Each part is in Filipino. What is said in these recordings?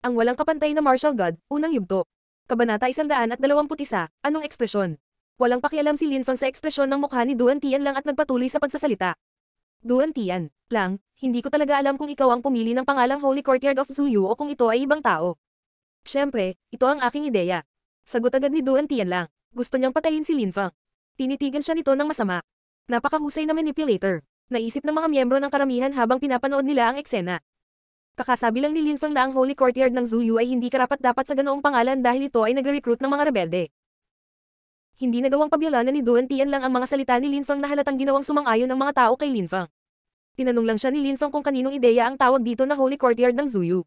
Ang walang kapantay na martial god, unang yugto. Kabanata 121, anong ekspresyon? Walang pakialam si Lin Feng sa ekspresyon ng mukha ni Duan Tian lang at nagpatuloy sa pagsasalita. Duan Tian, lang, hindi ko talaga alam kung ikaw ang pumili ng pangalang Holy Courtyard of Zuyu o kung ito ay ibang tao. Siyempre, ito ang aking ideya. Sagot agad ni Duan Tian lang. Gusto niyang patayin si Lin Feng. Tinitigan siya nito ng masama. Napakahusay na manipulator. Naisip ng mga miyembro ng karamihan habang pinapanood nila ang eksena. Kakasabi lang ni Lin Feng na ang Holy Courtyard ng Zuyu ay hindi karapat-dapat sa ganoong pangalan dahil ito ay nagre-recruit ng mga rebelde. Hindi nagawang pabyalanan ni Duan Tian lang ang mga salita ni Lin Feng na halatang ginawang sumang-ayon ng mga tao kay Lin Feng. Tinanong lang siya ni Lin Feng kung kaninong ideya ang tawag dito na Holy Courtyard ng Zuyu.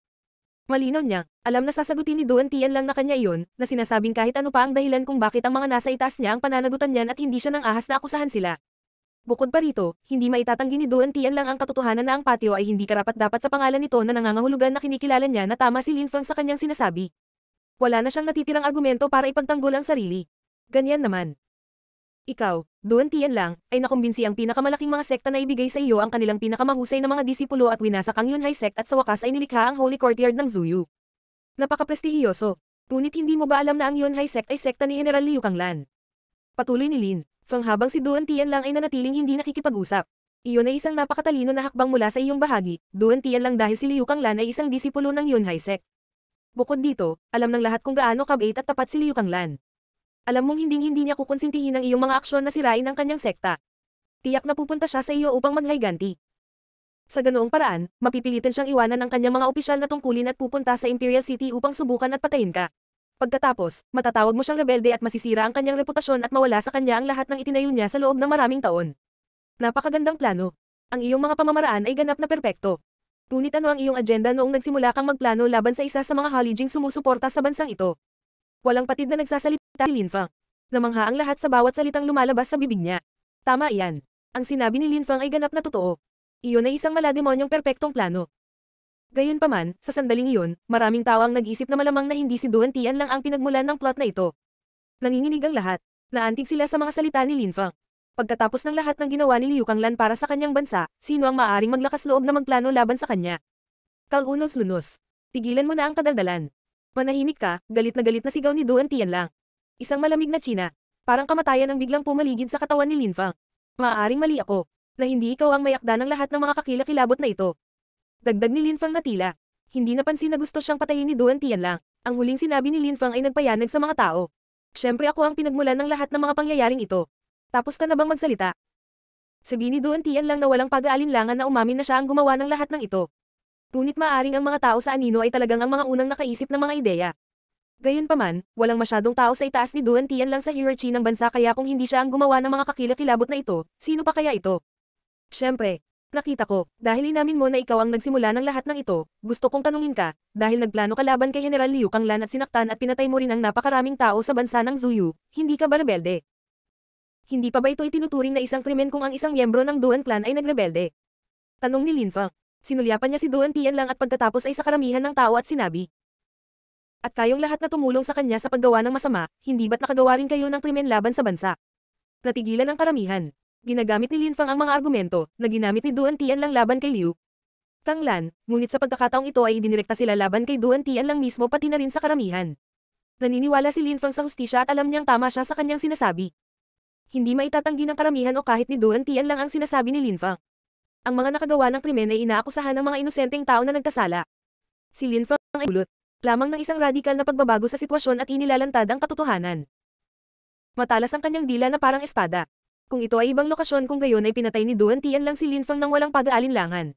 Malinaw niya, alam na sasagutin ni Duan Tian lang na kanya iyon, na sinasabing kahit ano pa ang dahilan kung bakit ang mga nasa itaas niya ang pananagutan niyan at hindi siya nang ahas na akusahan sila. Bukod pa rito, hindi maitatanggi ni Duan Tian lang ang katotohanan na ang patio ay hindi karapat-dapat sa pangalan nito na nangangahulugan na kinikilala niya na tama si Lin Feng sa kanyang sinasabi. Wala na siyang natitirang argumento para ipagtanggol ang sarili. Ganyan naman. Ikaw, Duan Tian lang, ay nakumbinsi ang pinakamalaking mga sekta na ibigay sa iyo ang kanilang pinakamahusay na mga disipulo at winasak ang Yunhai sect at sa wakas ay nilikha ang Holy Courtyard ng Zuyu. Napaka-prestihiyoso. Ngunit hindi mo ba alam na ang Yunhai sect ay sekta ni General Liu Kanglan? Patuloy ni Lin Feng habang si Duan Tian lang ay nanatiling hindi nakikipag-usap. Iyon ay isang napakatalino na hakbang mula sa iyong bahagi, Duan Tian lang dahil si Liu Kanglan ay isang disipulo ng Yunhai sect. Bukod dito, alam ng lahat kung gaano kabait at tapat si Liu Kanglan. Alam mong hinding-hindi niya kukonsintihin ang iyong mga aksyon na sirain ang kanyang sekta. Tiyak na pupunta siya sa iyo upang maghayganti. Sa ganoong paraan, mapipilitan siyang iwanan ang kanyang mga opisyal na tungkulin at pupunta sa Imperial City upang subukan at patayin ka. Pagkatapos, matatawag mo siyang rebelde at masisira ang kanyang reputasyon at mawala sa kanya ang lahat ng itinayo niya sa loob ng maraming taon. Napakagandang plano. Ang iyong mga pamamaraan ay ganap na perpekto. Ngunit ano ang iyong agenda noong nagsimula kang magplano laban sa isa sa mga halijing sumusuporta sa bansang ito? Walang patid na nagsasalita si Lin Feng. Namangha ang lahat sa bawat salitang lumalabas sa bibig niya. Tama iyan. Ang sinabi ni Lin Feng ay ganap na totoo. Iyon ay isang malademonyong perpektong plano. Gayunpaman, sa sandaling iyon, maraming tao ang nag-isip na malamang na hindi si Duan Tian lang ang pinagmulan ng plot na ito. Nanginginig ang lahat. Naantig sila sa mga salita ni Lin Feng. Pagkatapos ng lahat ng ginawa ni Liu Kanglan para sa kanyang bansa, sino ang maaaring maglakas loob na magplano laban sa kanya? Kalunos-lunos. Tigilan mo na ang kadaldalan. Manahimik ka, galit na sigaw ni Duan Tian lang. Isang malamig na China. Parang kamatayan ang biglang pumaligid sa katawan ni Lin Feng. Maaaring mali ako, na hindi ikaw ang may akda ng lahat ng mga kakilakilabot na ito. Dagdag ni Lin Feng na tila. Hindi napansin na gusto siyang patayin ni Duan Tian lang. Ang huling sinabi ni Lin Feng ay nagpayanag sa mga tao. Siyempre ako ang pinagmulan ng lahat ng mga pangyayaring ito. Tapos ka na bang magsalita? Sabi ni Duan Tian lang na walang pag-aalinlangan na umamin na siya ang gumawa ng lahat ng ito. Ngunit maaring ang mga tao sa anino ay talagang ang mga unang nakaisip ng mga ideya. Gayunpaman, walang masyadong tao sa itaas ni Duan Tian lang sa hierarchy ng bansa kaya kung hindi siya ang gumawa ng mga kakilakilabot na ito, sino pa kaya ito? Siyempre, nakita ko, dahil inamin mo na ikaw ang nagsimula ng lahat ng ito, gusto kong tanungin ka, dahil nagplano ka laban kay General Liu Kanglan at sinaktan at pinatay mo rin ang napakaraming tao sa bansa ng Zuyu, hindi ka ba rebelde? Hindi pa ba ito itinuturing na isang krimen kung ang isang miyembro ng Duan Clan ay nagrebelde? Tanong ni Lin Feng. Sinulyapan niya si Duan Tian lang at pagkatapos ay sa karamihan ng tao at sinabi. At kayong lahat na tumulong sa kanya sa paggawa ng masama, hindi ba't nakagawa rin kayo ng krimen laban sa bansa? Natigilan ang karamihan. Ginagamit ni Lin Feng ang mga argumento na ginamit ni Duan Tian lang laban kay Liu Kanglan, ngunit sa pagkakataong ito ay idinirekta sila laban kay Duan Tian lang mismo pati na rin sa karamihan. Naniniwala si Lin Feng sa hustisya at alam niyang tama siya sa kanyang sinasabi. Hindi maitatanggi ng karamihan o kahit ni Duan Tian lang ang sinasabi ni Lin Feng. Ang mga nakagawa ng krimen ay inaakusahan ng mga inosenteng tao na nagkasala. Si Lin Feng ay ulot lamang ng isang radikal na pagbabago sa sitwasyon at inilalantad ang katotohanan. Matalas ang kanyang dila na parang espada. Kung ito ay ibang lokasyon kung gayon ay pinatay ni Duan Tian lang si Lin Feng nang walang pag-aalinlangan.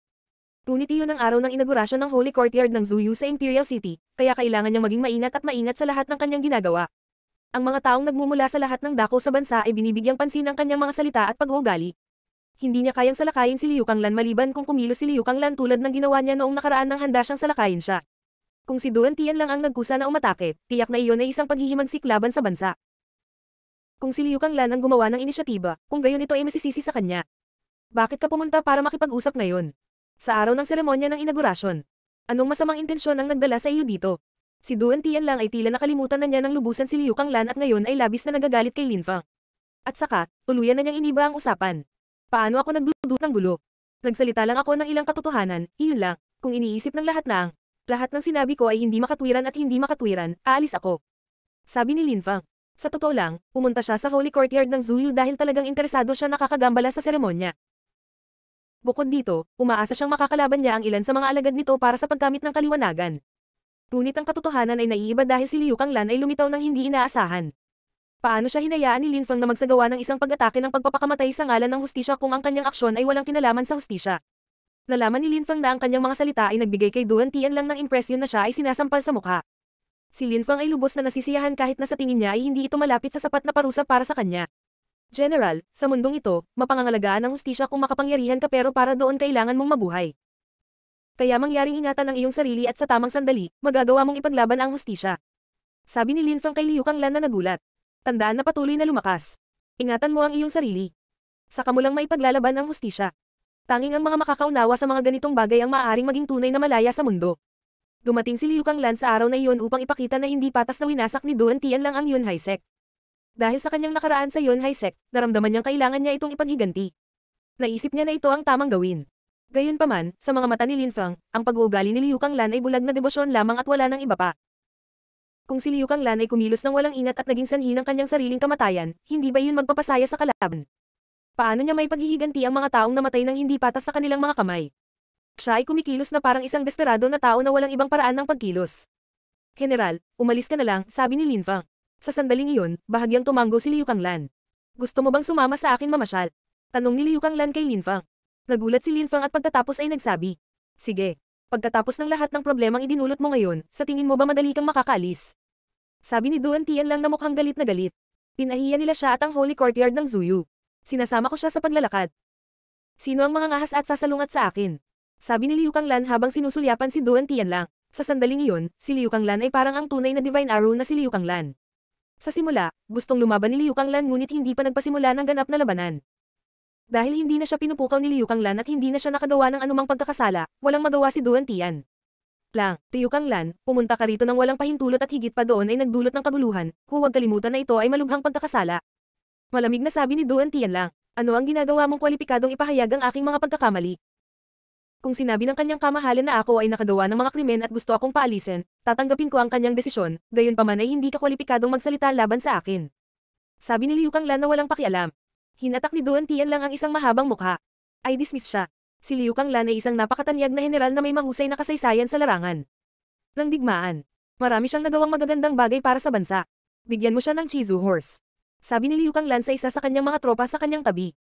Ngunit iyon ang araw ng inaugurasyon ng Holy Courtyard ng Zuyu sa Imperial City, kaya kailangan niyang maging maingat at maingat sa lahat ng kanyang ginagawa. Ang mga taong nagmumula sa lahat ng dako sa bansa ay binibigyang pansin ang kanyang mga salita at pag-uugali. Hindi niya kayang salakayin si Liu Kanglan maliban kung kumilos si Liu Kanglan tulad ng ginawa niya noong nakaraan nang handa siyang salakayin siya. Kung si Duan Tian lang ang nagkusa na umatake, tiyak na iyon ay isang paghihimagsik laban sa bansa. Kung si Liu Kanglan ang gumawa ng inisyatiba, kung gayon ito ay masisisi sa kanya. Bakit ka pumunta para makipag-usap ngayon? Sa araw ng seremonya ng inaugurasyon. Anong masamang intensyon ang nagdala sa iyo dito? Si Duan Tian lang ay tila nakalimutan na niya ng lubusan si Liu Kanglan at ngayon ay labis na nagagalit kay Lin Feng. At saka, tuluyan na niyang iniba ang usapan. Paano ako nagdudut ng gulo? Nagsalita lang ako ng ilang katotohanan, iyon lang, kung iniisip ng lahat na ang Lahat ng sinabi ko ay hindi makatwiran at hindi makatwiran, aalis ako. Sabi ni Lin Fang. Sa totoo lang, pumunta siya sa Holy Courtyard ng Zuyu dahil talagang interesado siya nakakagambala sa seremonya. Bukod dito, umaasa siyang makakalaban niya ang ilan sa mga alagad nito para sa paggamit ng kaliwanagan. Ngunit ang katotohanan ay naiiba dahil si Liu Kanglan ay lumitaw ng hindi inaasahan. Paano siya hinayaan ni Lin Fang na magsagawa ng isang pag-atake ng pagpapakamatay sa ngalan ng hustisya kung ang kanyang aksyon ay walang kinalaman sa hustisya? Nalaman ni Lin Fang na ang kanyang mga salita ay nagbigay kay Duan Tian lang ng impresyon na siya ay sinasampal sa mukha. Si Lin Fang ay lubos na nasisiyahan kahit na sa tingin niya ay hindi ito malapit sa sapat na parusa para sa kanya. General, sa mundong ito, mapangangalagaan ang hustisya kung makapangyarihan ka pero para doon kailangan mong mabuhay. Kaya mangyaring ingatan ang iyong sarili at sa tamang sandali, magagawa mong ipaglaban ang hustisya. Sabi ni Lin Fang kay Liu Kanglan na nagulat. Tandaan na patuloy na lumakas. Ingatan mo ang iyong sarili. Saka mo lang maipaglalaban ang hustisya. Tanging ang mga makakaunawa sa mga ganitong bagay ang maaaring maging tunay na malaya sa mundo. Dumating si Liu Kanglan sa araw na iyon upang ipakita na hindi patas na winasak ni Duan Tian lang ang Yunhai Sect. Dahil sa kanyang nakaraan sa Yunhai Sect, naramdaman niyang kailangan niya itong ipaghiganti. Naisip niya na ito ang tamang gawin. Gayunpaman, sa mga mata ni Lin Fang, ang pag-uugali ni Liu Kanglan ay bulag na debosyon lamang at wala nang iba pa. Kung si Liu Kanglan ay kumilos ng walang ingat at naging sanhi ng kanyang sariling kamatayan, hindi ba iyon magpapasaya sa kalaban? Paano niya may paghihiganti ang mga taong namatay ng hindi patas sa kanilang mga kamay? Siya ay kumikilos na parang isang desperado na tao na walang ibang paraan ng pagkilos. General, umalis ka na lang, sabi ni Lin Fang. Sa sandaling iyon, bahagyang tumango si Liu Kanglan. Gusto mo bang sumama sa akin mamasyal? Tanong ni Liu Kanglan kay Lin Fang. Nagulat si Lin Fang at pagkatapos ay nagsabi. Sige. Pagkatapos ng lahat ng problemang idinulot mo ngayon, sa tingin mo ba madali kang makakaalis? Sabi ni Duan Tian lang na mukhang galit na galit. Pinahiya nila siya at ang Holy Courtyard ng Zuyu. Sinasama ko siya sa paglalakad. Sino ang mga ngahas at sasalungat sa akin? Sabi ni Liu Kanglan habang sinusulyapan si Duan Tian lang. Sa sandaling iyon, si Liu Kanglan ay parang ang tunay na Divine Arrow na si Liu Kanglan. Sa simula, gustong lumaban ni Liu Kanglan ngunit hindi pa nagpasimula ng ganap na labanan. Dahil hindi na siya pinupukaw ni Liu Kanglan at hindi na siya nakagawa ng anumang pagkakasala, walang magawa si Duan Tian. Liu Kanglan, pumunta ka rito ng walang pahintulot at higit pa doon ay nagdulot ng kaguluhan, huwag kalimutan na ito ay malubhang pagkakasala. Malamig na sabi ni Duan Tian lang, ano ang ginagawa mong kwalipikadong ipahayag ang aking mga pagkakamali? Kung sinabi ng kanyang kamahalan na ako ay nakagawa ng mga krimen at gusto akong paalisin, tatanggapin ko ang kanyang desisyon, gayunpaman ay hindi ka kwalipikadong magsalita laban sa akin. Sabi ni Liu Kanglan na walang pakialam. Hinatak ni Duan Tian lang ang isang mahabang mukha. Ay dismiss siya. Si Liu Kanglan ay isang napakatanyag na general na may mahusay na kasaysayan sa larangan. Nang digmaan, marami siyang nagawang magagandang bagay para sa bansa. Bigyan mo siya ng Chizu Horse. Sabi ni Liu Kanglan sa isa sa kanyang mga tropa sa kanyang tabi.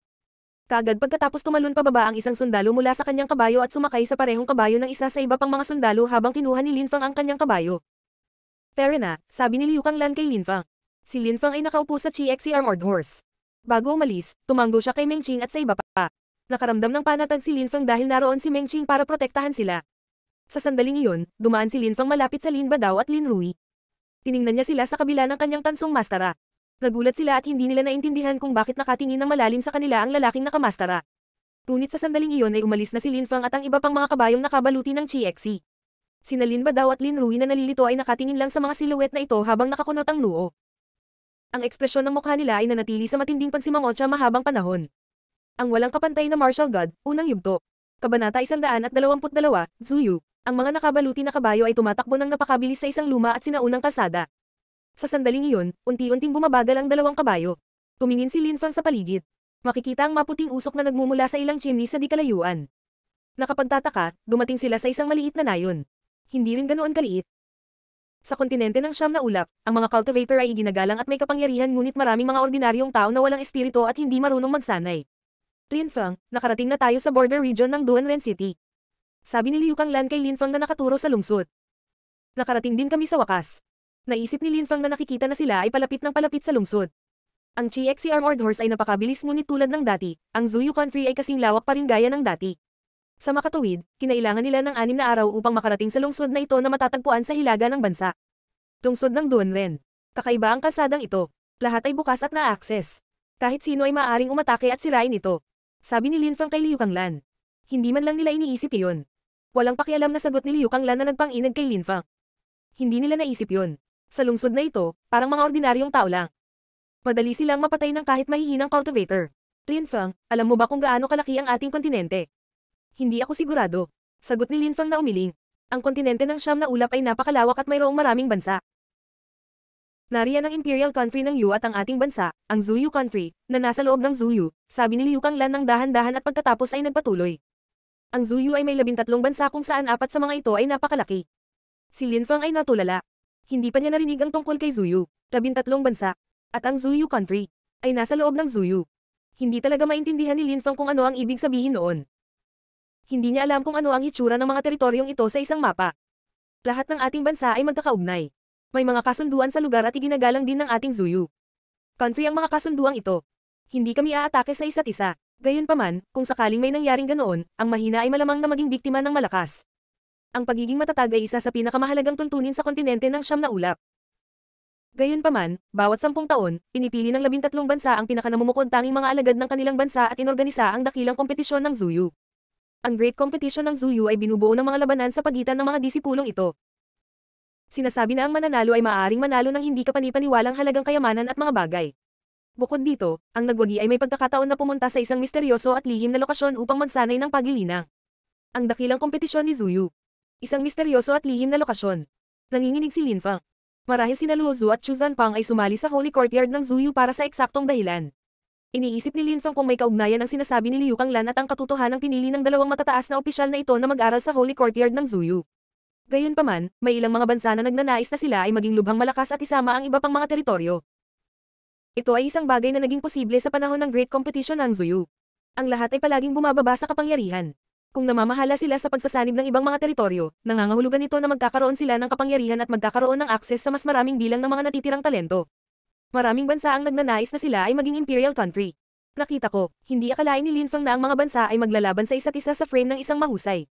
Kaagad pagkatapos tumalon pababa ang isang sundalo mula sa kanyang kabayo at sumakay sa parehong kabayo ng isa sa iba pang mga sundalo habang kinuha ni Lin Fang ang kanyang kabayo. Tara na, sabi ni Liu Kanglan kay Lin Fang. Si Lin Fang ay nakaupo sa CXC Armored Horse. Bago umalis, tumango siya kay Meng Qing at sa iba pa. Nakaramdam ng panatag si Lin Fang dahil naroon si Meng Qing para protektahan sila. Sa sandaling iyon, dumaan si Lin Fang malapit sa Lin Badao at Lin Rui. Tiningnan niya sila sa kabila ng kanyang tansong mastara. Nagulat sila at hindi nila naintindihan kung bakit nakatingin ng malalim sa kanila ang lalaking nakamastara. Ngunit sa sandaling iyon ay umalis na si Lin Fang at ang iba pang mga kabayong nakabaluti ng CXC. Sina Lin Badao at Lin Rui na nalilito ay nakatingin lang sa mga silhouette na ito habang nakakunot ang noo. Ang ekspresyon ng mukha nila ay nanatili sa matinding pagsimangotsya mahabang panahon. Ang walang kapantay na martial god, unang yugto. Kabanata 122, Zuyu. Ang mga nakabaluti na kabayo ay tumatakbo ng napakabilis sa isang luma at sinaunang kalsada. Sa sandaling iyon, unti-unting bumabagal ang dalawang kabayo. Tumingin si Lin Fang sa paligid. Makikita ang maputing usok na nagmumula sa ilang chimney sa di kalayuan. Nakapagtataka, dumating sila sa isang maliit na nayon. Hindi rin ganoon kaliit. Sa kontinente ng Siyam na Ulap, ang mga cultivator ay iginagalang at may kapangyarihan ngunit maraming mga ordinaryong tao na walang espiritu at hindi marunong magsanay. Lin Fang, nakarating na tayo sa border region ng Duanren City. Sabi ni Liu Kanglan kay Lin Fang na nakaturo sa lungsod. Nakarating din kami sa wakas. Naisip ni Lin Fang na nakikita na sila ay palapit ng palapit sa lungsod. Ang CXC Armored Horse ay napakabilis ngunit tulad ng dati, ang Zuyu Country ay kasing lawak pa rin gaya ng dati. Sa makatuwid, kinailangan nila ng 6 na araw upang makarating sa lungsod na ito na matatagpuan sa hilaga ng bansa. Lungsod ng Duanren. Kakaiba ang kalsadang ito. Lahat ay bukas at na-access. Kahit sino ay maaaring umatake at sirain ito. Sabi ni Lin Fang kay Liu Kanglan. Hindi man lang nila iniisip iyon. Walang pakialam na sagot ni Liu Kanglan na nagpang-inag kay Lin Fang. Hindi nila naisip iyon. Sa lungsod na ito, parang mga ordinaryong tao lang. Madali silang mapatay ng kahit mahihinang cultivator. Lin Fang, alam mo ba kung gaano kalaki ang ating kontinente? Hindi ako sigurado. Sagot ni Lin Fang na umiling. Ang kontinente ng Siyam na Ulap ay napakalawak at mayroong maraming bansa. Nariyan ang Imperial Country ng Yu at ang ating bansa, ang Zuyu Country, na nasa loob ng Zuyu, sabi ni Liu Kanglan ng dahan-dahan at pagkatapos ay nagpatuloy. Ang Zuyu ay may 13 bansa kung saan 4 sa mga ito ay napakalaki. Si Lin Feng ay natulala. Hindi pa niya narinig ang tungkol kay Zuyu, 13 bansa, at ang Zuyu Country, ay nasa loob ng Zuyu. Hindi talaga maintindihan ni Lin Feng kung ano ang ibig sabihin noon. Hindi niya alam kung ano ang hitsura ng mga teritoryong ito sa isang mapa. Lahat ng ating bansa ay magkakaugnay. May mga kasunduan sa lugar at iginagalang din ng ating Zuyu Country ang mga kasunduang ito. Hindi kami aatake sa isa't isa. Gayunpaman, kung sakaling may nangyaring ganoon, ang mahina ay malamang na maging biktima ng malakas. Ang pagiging matatag ay isa sa pinakamahalagang tuntunin sa kontinente ng Siyam na Ulap. Gayunpaman, bawat 10 taon, pinipili ng 13 bansa ang pinakanamumukod-tanging mga alagad ng kanilang bansa at inorganisa ang dakilang kompetisyon ng Zuyu. Ang Great Competition ng Zuyu ay binubuo ng mga labanan sa pagitan ng mga disipulong ito. Sinasabi na ang mananalo ay maaaring manalo ng hindi kapani-paniwalang halagang kayamanan at mga bagay. Bukod dito, ang nagwagi ay may pagkakataon na pumunta sa isang misteryoso at lihim na lokasyon upang magsanay ng pagilinang. Ang dakilang kompetisyon ni Zuyu. Isang misteryoso at lihim na lokasyon. Nanginginig si Lin Feng. Marahil sina Luo Zhu at Chu Zanpang ay sumali sa Holy Courtyard ng Zuyu para sa eksaktong dahilan. Iniisip ni Lin Feng kung may kaugnayan ang sinasabi ni Liu Kanglan at ang katotohanang pinili ng dalawang matataas na opisyal na ito na mag-aral sa Holy Courtyard ng Zuyu. Gayunpaman, may ilang mga bansa na nagnanais na sila ay maging lubhang malakas at isama ang iba pang mga teritoryo. Ito ay isang bagay na naging posible sa panahon ng Great Competition ng Zuyu. Ang lahat ay palaging bumababa sa kapangyarihan. Kung namamahala sila sa pagsasanib ng ibang mga teritoryo, nangangahulugan ito na magkakaroon sila ng kapangyarihan at magkakaroon ng akses sa mas maraming bilang ng mga natitirang talento. Maraming bansa ang nagnanais na sila ay maging Imperial Country. Nakita ko, hindi akalain ni Lin Feng na ang mga bansa ay maglalaban sa isa't isa sa frame ng isang mahusay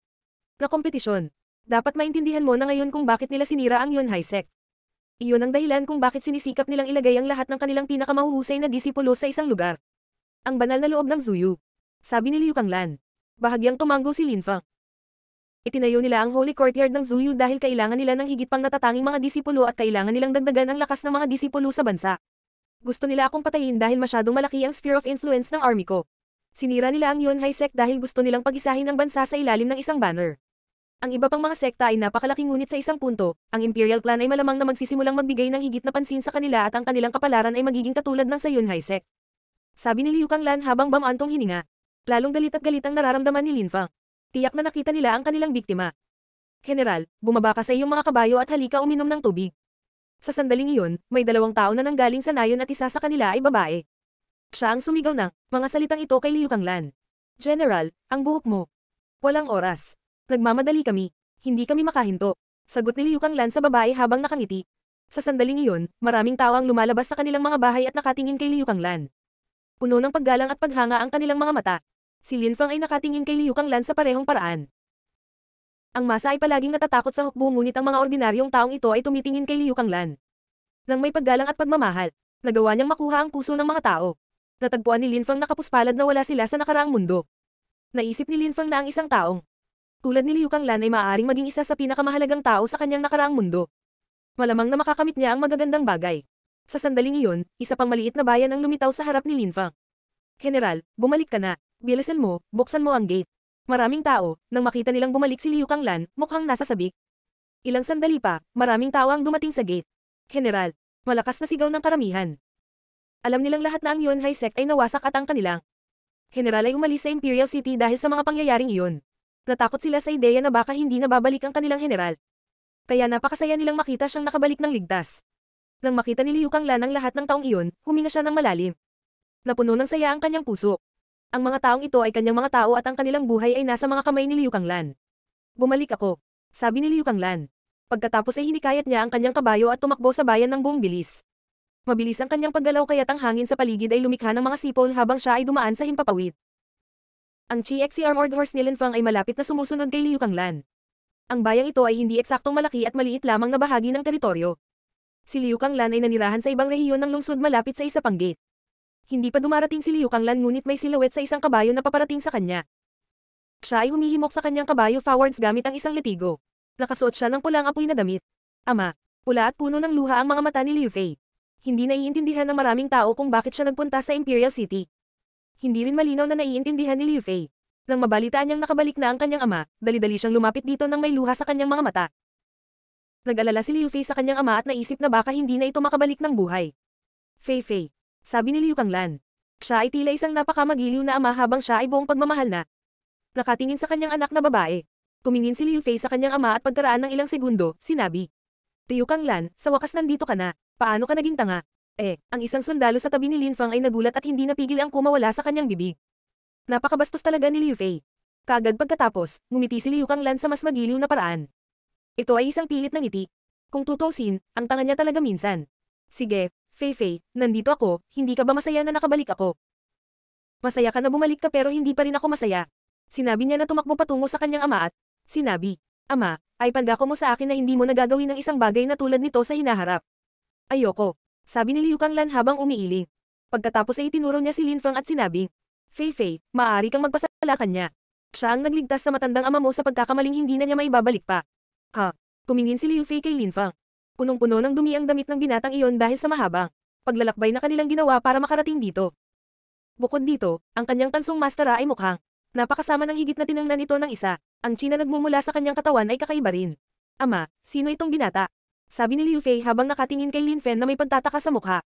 na kompetisyon. Dapat maintindihan mo na ngayon kung bakit nila sinira ang Yunhai Sect. Iyon ang dahilan kung bakit sinisikap nilang ilagay ang lahat ng kanilang pinakamahuhusay na disipulo sa isang lugar. Ang banal na loob ng Zuyu. Sabi ni Liu Kanglan. Bahagyang tumanggo si Lin Feng. Itinayo nila ang Holy Courtyard ng Zuyu dahil kailangan nila ng higit pang natatanging mga disipulo at kailangan nilang dagdagan ang lakas ng mga disipulo sa bansa. Gusto nila akong patayin dahil masyadong malaki ang sphere of influence ng army ko. Sinira nila ang Yunhai Sect dahil gusto nilang pag-isahin ang bansa sa ilalim ng isang banner. Ang iba pang mga sekta ay napakalaki ngunit sa isang punto, ang Imperial Clan ay malamang na magsisimulang magbigay ng higit na pansin sa kanila at ang kanilang kapalaran ay magiging katulad ng sa Yunhai Sect. Sabi ni Liu Kanglan habang bamantong hininga. Lalong galit at galit ang nararamdaman ni Lin Feng. Tiyak na nakita nila ang kanilang biktima. General, bumaba ka sa iyong mga kabayo at halika uminom ng tubig. Sa sandaling iyon, may 2 tao na nanggaling sa nayon at isa sa kanila ay babae. Siya ang sumigaw ng mga salitang ito kay Liu Kanglan. General, ang buhok mo. Walang oras. Nagmamadali kami. Hindi kami makahinto. Sagot ni Liu Kanglan sa babae habang nakangiti. Sa sandaling iyon, maraming tao ang lumalabas sa kanilang mga bahay at nakatingin kay Liu Kanglan. Puno ng paggalang at paghanga ang kanilang mga mata. Si Lin Feng ay nakatingin kay Liu Kanglan sa parehong paraan. Ang masa ay palaging natatakot sa hukbo ngunit ang mga ordinaryong taong ito ay tumitingin kay Liu Kanglan. Nang may paggalang at pagmamahal, nagawa niyang makuha ang puso ng mga tao. Natagpuan ni Lin Feng na kapuspalad na wala sila sa nakaraang mundo. Naisip ni Lin Feng na ang isang taong tulad ni Liu Kanglan ay maaaring maging isa sa pinakamahalagang tao sa kanyang nakaraang mundo. Malamang na makakamit niya ang magagandang bagay. Sa sandaling iyon, isa pang maliit na bayan ang lumitaw sa harap ni Lin Feng. General, bumalik ka na. Bilisan mo, buksan mo ang gate. Maraming tao, nang makita nilang bumalik si Liu Kanglan, mukhang nasa sabik. Ilang sandali pa, maraming tao ang dumating sa gate. General, malakas na sigaw ng karamihan. Alam nilang lahat na ang Yunhai Sect ay nawasak at ang kanilang general ay umalis sa Imperial City dahil sa mga pangyayaring iyon. Natakot sila sa ideya na baka hindi na babalik ang kanilang general. Kaya napakasaya nilang makita siyang nakabalik ng ligtas. Nang makita ni Liu Kanglan ang lahat ng taong iyon, huminga siya ng malalim. Napuno ng saya ang kanyang puso. Ang mga taong ito ay kanyang mga tao at ang kanilang buhay ay nasa mga kamay ni Liu Kanglan. Bumalik ako, sabi ni Liu Kanglan. Pagkatapos ay hinikayat niya ang kanyang kabayo at tumakbo sa bayan ng buong bilis. Mabilis ang kanyang paggalaw kaya't ang hangin sa paligid ay lumikha ng mga sipol habang siya ay dumaan sa himpapawid. Ang Chi-Xi Armored Horse ni Lin Feng ay malapit na sumusunod kay Liu Kanglan. Ang bayang ito ay hindi eksaktong malaki at maliit lamang na bahagi ng teritoryo. Si Liu Kanglan ay nanirahan sa ibang rehiyon ng lungsod malapit sa isa pang gate. Hindi pa dumarating si Liu Kanglan ngunit may silhouette sa isang kabayo na paparating sa kanya. Siya ay humihimok sa kanyang kabayo forwards gamit ang isang letigo. Nakasuot siya ng pulang apoy na damit. Ama, pula at puno ng luha ang mga mata ni Liu Fei. Hindi naiintindihan ng maraming tao kung bakit siya nagpunta sa Imperial City. Hindi rin malinaw na naiintindihan ni Liu Fei. Nang mabalitaan niyang nakabalik na ang kanyang ama, dali-dali siyang lumapit dito nang may luha sa kanyang mga mata. Nag-alala si Liu Fei sa kanyang ama at naisip na baka hindi na ito makabalik ng buhay. Fei Fei, sabi ni Liu Kanglan. Siya ay tila isang napakamagiliw na ama habang siya ay buong pagmamahal na. Nakatingin sa kanyang anak na babae. Tumingin si Liu Fei sa kanyang ama at pagkaraan ng ilang segundo, sinabi. Liu Kanglan, sa wakas nandito ka na, paano ka naging tanga? Ang isang sundalo sa tabi ni Lin Fang ay nagulat at hindi napigil ang kumawala sa kanyang bibig. Napakabastos talaga ni Liu Fei. Kaagad pagkatapos, ngumiti si Liu Kanglan sa mas magiliw na paraan. Ito ay isang pilit na ngiti. Kung tutusin, ang tanga niya talaga minsan. Sige, Fei Fei, nandito ako, hindi ka ba masaya na nakabalik ako? Masaya ka na bumalik ka pero hindi pa rin ako masaya. Sinabi niya na tumakbo patungo sa kanyang ama at, sinabi, Ama, ay pangako mo sa akin na hindi mo nagagawin ng isang bagay na tulad nito sa hinaharap. Ayoko, sabi ni Liu Kanglan habang umiiling. Pagkatapos ay itinuro niya si Lin Fang at sinabi, Fei Fei, maaari kang magpasala kanya. Siya ang nagligtas sa matandang ama mo sa pagkakamaling hindi na niya maibabalik pa. Ha? Tumingin si Liu Fei kay Lin Fang. Punong-puno ng dumi ang damit ng binatang iyon dahil sa mahabang paglalakbay na kanilang ginawa para makarating dito. Bukod dito, ang kanyang tansong mastera ay mukhang napakasama ng higit na tinangnan ito ng isa. Ang China nagmumula sa kanyang katawan ay kakaiba rin. Ama, sino itong binata? Sabi ni Liu Fei habang nakatingin kay Lin Fen na may pagtataka sa mukha.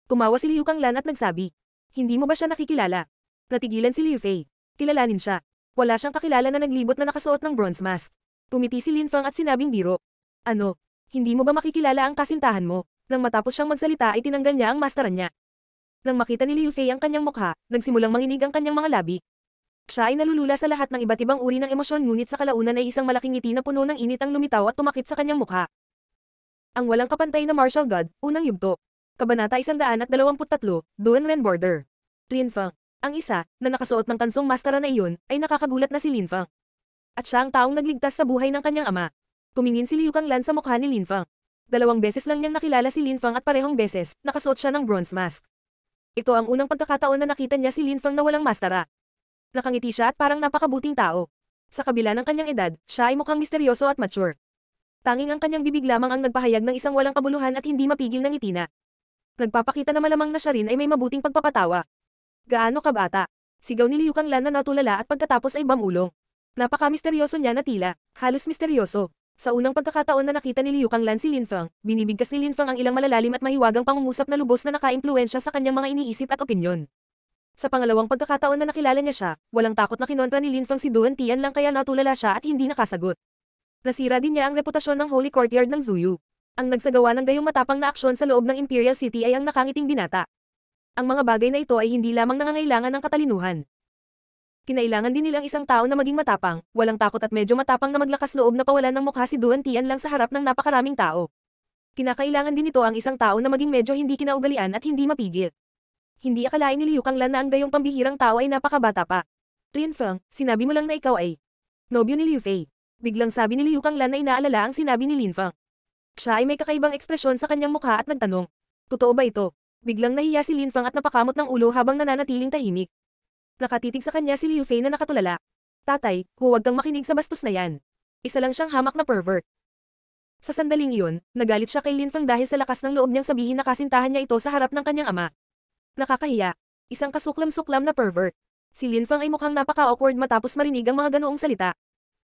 Tumawa si Liu Kanglan at nagsabi, Hindi mo ba siya nakikilala? Natigilan si Liu Fei. Kilalanin siya. Wala siyang kakilala na naglibot na nakasuot ng bronze mask. Tumiti si Lin Fang at sinabing biro. Ano? Hindi mo ba makikilala ang kasintahan mo? Nang matapos siyang magsalita ay tinanggal niya ang masteran niya. Nang makita ni Liu Fei ang kanyang mukha, nagsimulang manginig ang kanyang mga labi. Siya ay nalulula sa lahat ng iba't ibang uri ng emosyon ngunit sa kalaunan ay isang malaking ngiti na puno ng init ang lumitaw at tumakip sa kanyang mukha. Ang walang kapantay na martial god, unang yugto. Kabanata 123, Duan-Ren Border. Lin Fang. Ang isa, na nakasuot ng kansong mastera na iyon, ay nakakagulat na si Lin Fang. At siya ang taong nagligtas sa buhay ng kanyang ama. Tumingin si Liu Kanglan sa mukha ni Lin Fang. 2 beses lang niyang nakilala si Lin Fang at parehong beses, nakasuot siya ng bronze mask. Ito ang unang pagkakataon na nakita niya si Lin Fang na walang mastera. Nakangiti siya at parang napakabuting tao. Sa kabila ng kanyang edad, siya ay mukhang misteryoso at mature. Tanging ang kanyang bibig lamang ang nagpahayag ng isang walang kabuluhan at hindi mapigil ng ngiti na. Nagpapakita na malamang na siya rin ay may mabuting pagpapatawa. Gaano ka bata? Sigaw ni Liu Kanglan na natulala at pagkatapos ay bamulong. Napaka-misteryoso niya na tila, halos misteryoso. Sa unang pagkakataon na nakita ni Liu Kanglan si Lin Fang, binibigkas ni Lin Fang ang ilang malalalim at mahiwagang pangungusap na lubos na nakaimpluwensya sa kanyang mga iniisip at opinyon. Sa pangalawang pagkakataon na nakilala niya siya, walang takot na kinontra ni Lin Fang si Duan Tian lang kaya natulala siya at hindi nakasagot. Nasira din niya ang reputasyon ng Holy Courtyard ng Zuyu. Ang nagsagawa ng gayong matapang na aksyon sa loob ng Imperial City ay ang nakangiting binata. Ang mga bagay na ito ay hindi lamang nangangailangan ng katalinuhan. Kinailangan din nilang isang tao na maging matapang, walang takot at medyo matapang na maglakas loob na pawalan ng mukha si Duan Tian lang sa harap ng napakaraming tao. Kinakailangan din ito ang isang tao na maging medyo hindi kinaugalian at hindi mapigil. Hindi akalain ni Liu Kanglan na ang gayong pambihirang tao ay napakabata pa. Lin Fang, sinabi mo lang na ikaw ay nobyo ni Liu Fei. Biglang sabi ni Liu Kanglan na inaalala ang sinabi ni Lin Fang. Siya ay may kakaibang ekspresyon sa kanyang mukha at nagtanong. Totoo ba ito? Biglang nahiya si Lin Fang at napakamot ng ulo habang nananatiling tahimik. Nakatitig sa kanya si Liu Fei na nakatulala. Tatay, huwag kang makinig sa bastos na yan. Isa lang siyang hamak na pervert. Sa sandaling iyon, nagalit siya kay Lin Fang dahil sa lakas ng loob niyang sabihin na kasintahan niya ito sa harap ng kanyang ama. Nakakahiya. Isang kasuklam-suklam na pervert. Si Lin Fang ay mukhang napaka-awkward matapos marinig ang mga ganoong salita.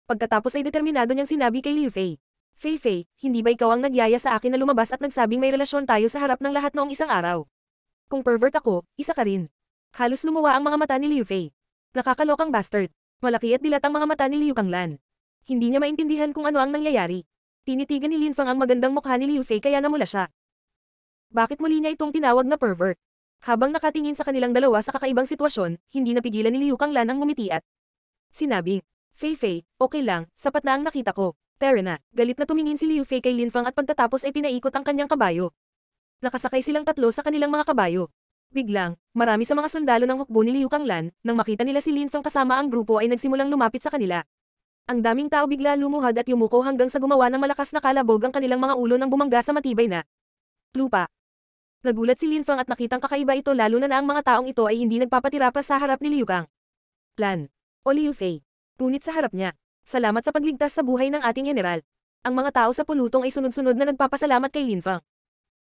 Pagkatapos ay determinado niyang sinabi kay Liu Fei. Fei Fei, hindi ba ikaw ang nagyaya sa akin na lumabas at nagsabing may relasyon tayo sa harap ng lahat noong isang araw? Kung pervert ako, isa ka rin. Halos lumuwa ang mga mata ni Liu Fei. Nakakalokang bastard. Malaki at dilat ang mga mata ni Liu Kanglan. Hindi niya maintindihan kung ano ang nangyayari. Tinitigan ni Lin Fang ang magandang mukha ni Liu Fei kaya namula siya. Bakit muli niya itong tinawag na pervert? Habang nakatingin sa kanilang dalawa sa kakaibang sitwasyon, hindi napigilan ni Liu Kanglan ang ngumiti at sinabi, Fei Fei, okay lang, sapat na ang nakita ko. Tara na, galit na tumingin si Liu Fei kay Lin Fang at pagkatapos ay pinaikot ang kanyang kabayo. Nakasakay silang tatlo sa kanilang mga kabayo. Biglang, marami sa mga sundalo ng hukbo ni Liu Kanglan, nang makita nila si Lin Fang kasama ang grupo ay nagsimulang lumapit sa kanila. Ang daming tao bigla lumuhad at yumuko hanggang sa gumawa ng malakas na kalabog ang kanilang mga ulo nang bumangga sa matibay na lupa. Nagulat si Lin Fang at nakitang kakaiba ito lalo na ang mga taong ito ay hindi nagpapatira pa sa harap ni Liu Kanglan o Liu Fei. Ngunit sa harap niya. Salamat sa pagligtas sa buhay ng ating general. Ang mga tao sa pulutong ay sunod-sunod na nagpapasalamat kay Lin Fang.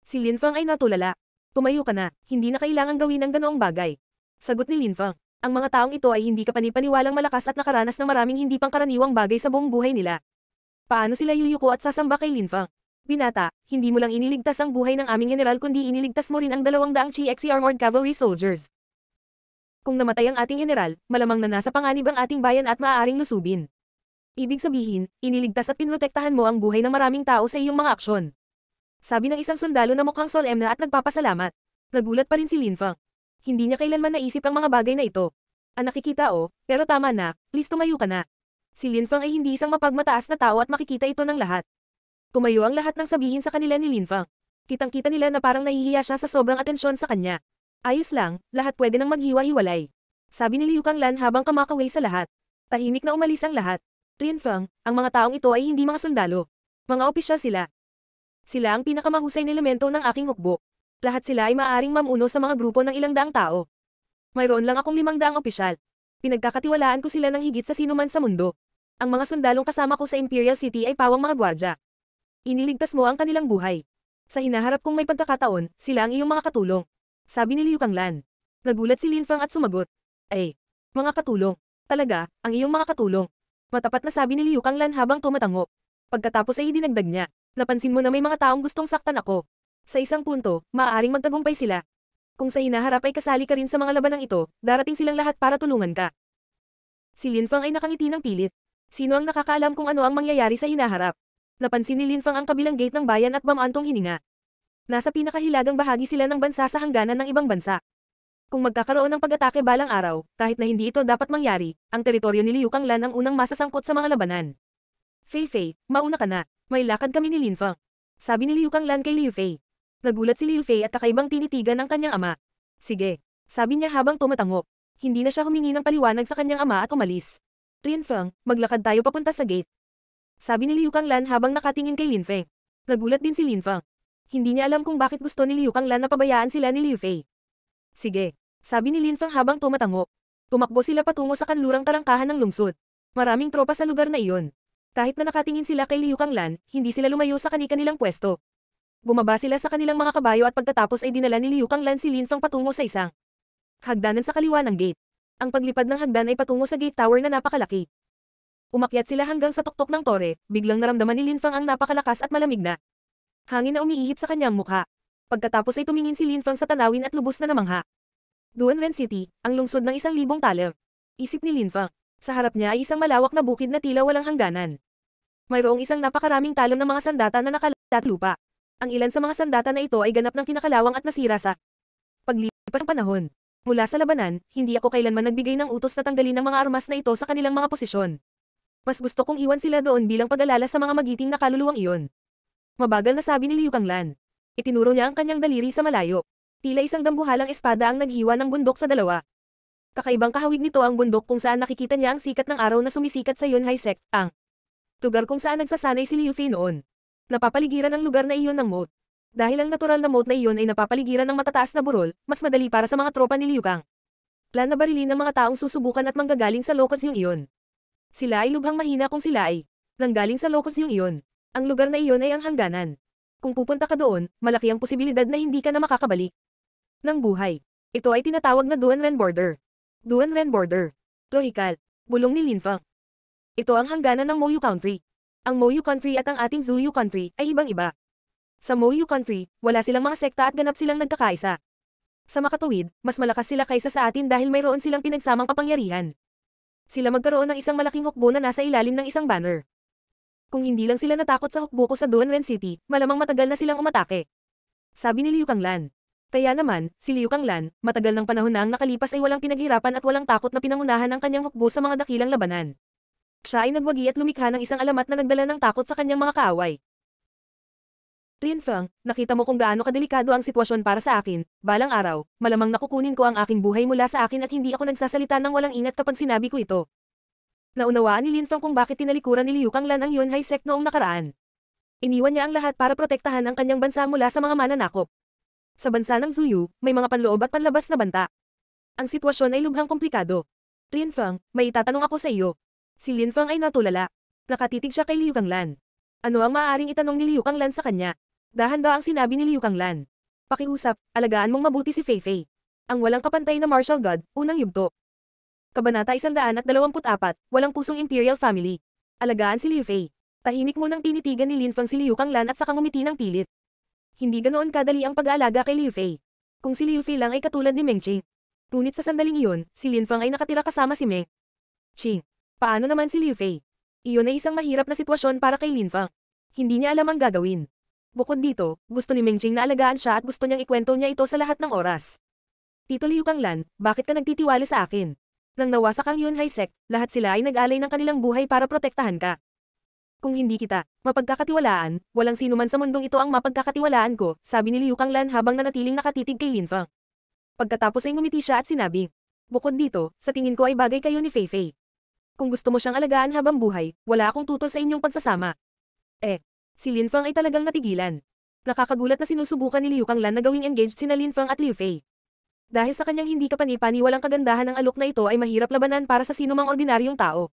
Si Lin Fang ay natulala. Tumayo ka na, hindi na kailangang gawin ang ganoong bagay. Sagot ni Lin Fang. Ang mga taong ito ay hindi kapani-paniwalang malakas at nakaranas ng maraming hindi pangkaraniwang bagay sa buong buhay nila. Paano sila yuyuko at sasamba kay Linfang? Binata, hindi mo lang iniligtas ang buhay ng aming general kundi iniligtas mo rin ang 200 CXC Armored Cavalry Soldiers. Kung namatay ang ating general, malamang na nasa panganib ang ating bayan at maaaring lusubin. Ibig sabihin, iniligtas at pinrotektahan mo ang buhay ng maraming tao sa iyong mga aksyon. Sabi ng isang sundalo na mukhang solemn na at nagpapasalamat. Nagulat pa rin si Linfang. Hindi niya kailanman naisip ang mga bagay na ito. Nakikita pero tama na, please tumayo ka na. Si Linfang ay hindi isang mapagmataas na tao at makikita ito ng lahat. Tumayo ang lahat ng sabihin sa kanila ni Linfang. Kitang-kita nila na parang nahihiya siya sa sobrang atensyon sa kanya. Ayos lang, lahat pwede nang maghiwa-hiwalay. Sabi ni Liu Kanglan habang kamakaway sa lahat. Tahimik na umalis ang lahat. Linfang, ang mga taong ito ay hindi mga sundalo. Mga opisyal sila. Sila ang pinakamahusay na elemento ng aking hukbo. Lahat sila ay maaaring mamuno sa mga grupo ng 100 tao. Mayroon lang akong 500 opisyal. Pinagkakatiwalaan ko sila ng higit sa sinuman sa mundo. Ang mga sundalong kasama ko sa Imperial City ay pawang mga gwardya. Iniligtas mo ang kanilang buhay. Sa hinaharap kong may pagkakataon, sila ang iyong mga katulong. Sabi ni Liu Kanglan. Nagulat si Linfang at sumagot. Ay, mga katulong. Talaga, ang iyong mga katulong. Matapat na sabi ni Liu Kanglan habang tumatango. Pagkatapos ay dinagdag niya. Napansin mo na may mga taong gustong saktan ako. Sa isang punto, maaaring magtagumpay sila. Kung sa hinaharap ay kasali ka rin sa mga labanang ito, darating silang lahat para tulungan ka. Si Linfang ay nakangiti ng pilit. Sino ang nakakaalam kung ano ang mangyayari sa hinaharap? Napansin ni Linfang ang kabilang gate ng bayan at bamantong hininga. Nasa pinakahilagang bahagi sila ng bansa sa hangganan ng ibang bansa. Kung magkakaroon ng pag-atake balang araw, kahit na hindi ito dapat mangyari, ang teritoryo ni Liu Kanglan ang unang masasangkot sa mga labanan. Fei, mauna ka na. May lakad kami ni Linfang. Sabi ni Liu Kanglan kay Liu Fei. Nagulat si Liu Fei at kakaibang tinitigan ng kanyang ama. Sige. Sabi niya habang tumatango. Hindi na siya humingi ng paliwanag sa kanyang ama at umalis. Linfang, maglakad tayo papunta sa gate. Sabi ni Liu Kanglan habang nakatingin kay Lin Fei. Nagulat din si Linfang. Hindi niya alam kung bakit gusto ni Liu Kanglan na pabayaan sila ni Liu Fei. Sige. Sabi ni Linfang habang tumatango. Tumakbo sila patungo sa kanlurang talangkahan ng lungsod. Maraming tropa sa lugar na iyon. Kahit na nakatingin sila kay Liu Kanglan, hindi sila lumayo sa kani-kanilang pwesto. Bumaba sila sa kanilang mga kabayo at pagkatapos ay dinala ni Liu Kanglan si Linfang patungo sa isang hagdanan sa kaliwa ng gate. Ang paglipad ng hagdan ay patungo sa gate tower na napakalaki. Umakyat sila hanggang sa tuktok ng tore, biglang naramdaman ni Linfang ang napakalakas at malamig na hangin na umiihip sa kanyang mukha. Pagkatapos ay tumingin si Linfang sa tanawin at lubos na namangha. Duanren City, ang lungsod ng 1,000 talem. Isip ni Linfang. Sa harap niya ay isang malawak na bukid na tila walang hangganan. Mayroong isang napakaraming talon ng mga sandata na nakalat lupa. Ang ilan sa mga sandata na ito ay ganap ng kinakalawang at nasira sa paglipas ng panahon. Mula sa labanan, hindi ako kailanman nagbigay ng utos na tanggalin ang mga armas na ito sa kanilang mga posisyon. Mas gusto kong iwan sila doon bilang pag-alala sa mga magiting na kaluluwang iyon. Mabagal na sabi ni Liu Kanglan. Itinuro niya ang kanyang daliri sa malayo. Tila isang dambuhalang espada ang naghiwa ng bundok sa dalawa. Kakaibang kahawig nito ang bundok kung saan nakikita niya ang sikat ng araw na sumisikat sa Yunhai Sect, ang lugar kung saan nagsasanay si Liu Fei noon. Napapaligiran ang lugar na iyon ng moat. Dahil ang natural na moat na iyon ay napapaligiran ng matataas na burol, mas madali para sa mga tropa ni Liu Kang. Plan na barilin ng mga taong susubukan at manggagaling sa locus yung iyon. Sila ay lubhang mahina kung sila ay nanggaling sa locus yung iyon. Ang lugar na iyon ay ang hangganan. Kung pupunta ka doon, malaki ang posibilidad na hindi ka na makakabalik ng buhay. Ito ay tinatawag na Duanren Border. Duanren Border. Lohikal. Bulong ni Linfang. Ito ang hangganan ng Moyu Country. Ang Moyu Country at ang ating Zuyu Country ay ibang-iba. Sa Moyu Country, wala silang mga sekta at ganap silang nagkakaisa. Sa makatuwid, mas malakas sila kaysa sa atin dahil mayroon silang pinagsamang kapangyarihan. Sila magkaroon ng isang malaking hukbo na nasa ilalim ng isang banner. Kung hindi lang sila natakot sa hukbo ko sa Duanren City, malamang matagal na silang umatake. Sabi ni Liu Kanglan. Kaya naman, si Liu Kanglan, matagal ng panahon na ang nakalipas ay walang pinaghirapan at walang takot na pinangunahan ang kanyang hukbo sa mga dakilang labanan. Siya ay nagwagi at lumikha ng isang alamat na nagdala ng takot sa kanyang mga kaaway. Linfang, nakita mo kung gaano kadelikado ang sitwasyon para sa akin. Balang araw, malamang nakukunin ko ang aking buhay mula sa akin at hindi ako nagsasalita ng walang ingat kapag sinabi ko ito. Naunawaan ni Linfang kung bakit tinalikuran ni Liu Kanglan ang Yunhai Sect noong nakaraan. Iniwan niya ang lahat para protektahan ang kanyang bansa mula sa mga mananakop. Sa bansa ng Zuyu, may mga panloob at panlabas na banta. Ang sitwasyon ay lubhang komplikado. Linfang, may itatanong ako sa iyo. Si Linfang ay natulala. Nakatitig siya kay Liu Kanglan. Ano ang maaaring itanong ni Liu Kanglan sa kanya? Dahan-dahan ang sinabi ni Liu Kanglan. Pakiusap, alagaan mong mabuti si Fei. Ang walang kapantay na martial god, unang yugto. Kabanata 124, Walang Pusong Imperial Family. Alagaan si Liu Fei. Tahimik munang tinitigan ni Lin Feng si Liu Kanglan at saka ngumiti ng pilit. Hindi ganoon kadali ang pag-aalaga kay Liu Fei. Kung si Liu Fei lang ay katulad ni Meng Qing. Ngunit sa sandaling iyon, si Lin Feng ay nakatira kasama si Meng Qing. Paano naman si Liu Fei? Iyon ay isang mahirap na sitwasyon para kay Lin Feng. Hindi niya alam ang gagawin. Bukod dito, gusto ni Meng Qing na alagaan siya at gusto niyang ikwento niya ito sa lahat ng oras. Tito Liu Kanglan, bakit ka nagtitiwala sa akin? Nang nawasak ang Yunhai sect, lahat sila ay nag-alay ng kanilang buhay para protektahan ka. Kung hindi kita mapagkakatiwalaan, walang sino man sa mundong ito ang mapagkakatiwalaan ko, sabi ni Liu Kanglan habang nanatiling nakatitig kay Lin Feng. Pagkatapos ay ngumiti siya at sinabi, bukod dito, sa tingin ko ay bagay kayo ni Fei Fei. Kung gusto mo siyang alagaan habang buhay, wala akong tutol sa inyong pagsasama. Si Lin Feng ay talagang natigilan. Nakakagulat na sinusubukan ni Liu Kanglan na gawing engaged sina Lin Feng at Liu Fei. Dahil sa kanyang hindi kapani-paniwalang kagandahan ng alok na ito ay mahirap labanan para sa sinumang ordinaryong tao.